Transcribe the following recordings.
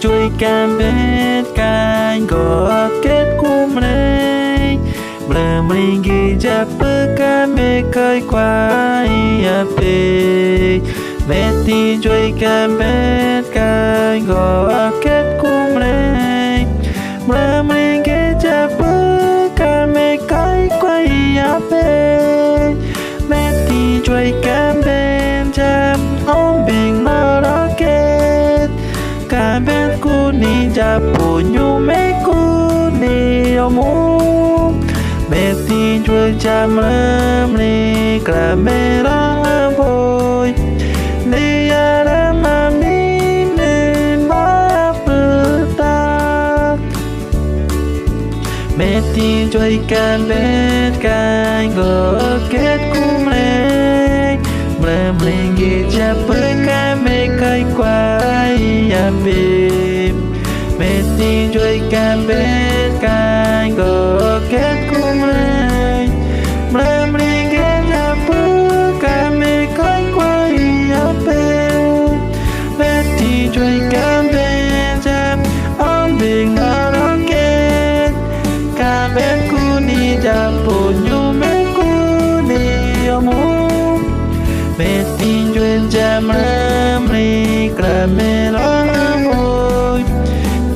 ជួយការពេលកាយក៏kết cum này bờ mình ghi chắp bơ ca mê khơi quay về mẹ tinជួយការពេលកាយក៏kết cum này bờ mình ghi chắp bơ ca mê khơi quay về mẹ tinជួយការពេលចាំអូនបេងមករកគេការពេលគូនេះចាប់ពូញូមេគូនេះអមូមេទីជួយចាំលើមនេះក្រាមេរ៉ាបុយនេះយ៉ារ៉ាម៉ាមីមិនមកព្រឹតាមេទីជួយការពេលកាយក៏kết cum này bờ mình ghi chắp bơ ca mê khơi quay về mẹ tinជួយការពេលកាយក៏kết cum này bờ mình ghi chắp bơ ca mê khơi quay về mẹ tinជួយការពេលចាំអូនបេងមករកគេការពេលគូនេះចាប់ពូញូមេគូនេះអមូមេទីជួយចាំលើមនេះក្រាមេរ៉ាបុយ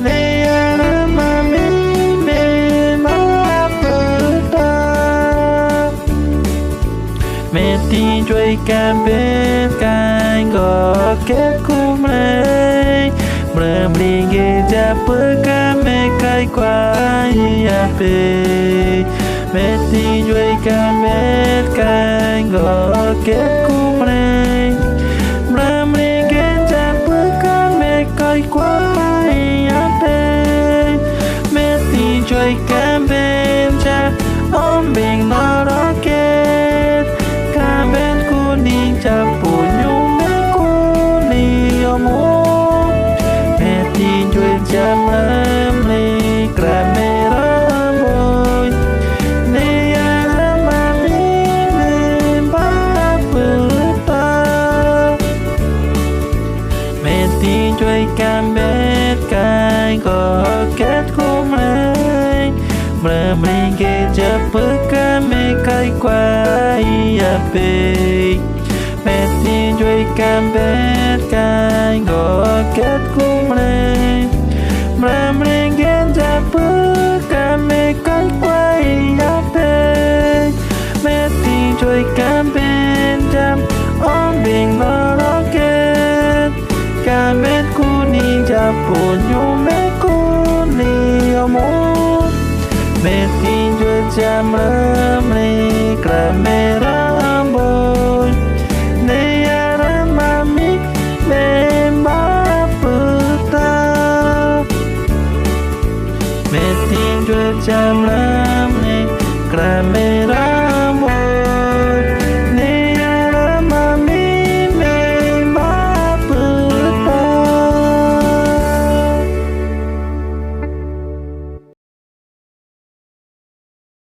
នេះយ៉ារ៉ាម៉ាមីមិនមកព្រឹតាមេទីជួយការពេលកាយក៏kết cum này bờ mình ghi chắp bơ ca mê khơi quay về mẹ tinជួយការពេលកាយក៏kết cum này bờ mình ghi chắp bơ ca mê khơi quay về mẹ tinជួយការពេលចាំអូនបេងមករកគេការពេលគូនេះចាប់ពូញូមេគូនេះអមូមេទីជួយចាំលើមនេះក្រាមេរ៉ាបុយនេះយ៉ារ៉ាម៉ាមីមិនមកព្រឹតាមេទីជួយការពេលកាយក៏kết cum này bờ mình ghi chắp bơ ca mê khơi quay về mẹ tinជួយការពេលកាយក៏kết cum này bờ mình ghi chắp bơ ca mê khơi quay về mẹ tinជួយការពេលចាំអូនបេងមករកគេការពេលគូនេះចាប់ពូញូមេគូនេះអមូមេទីជួយចាំលើមនេះ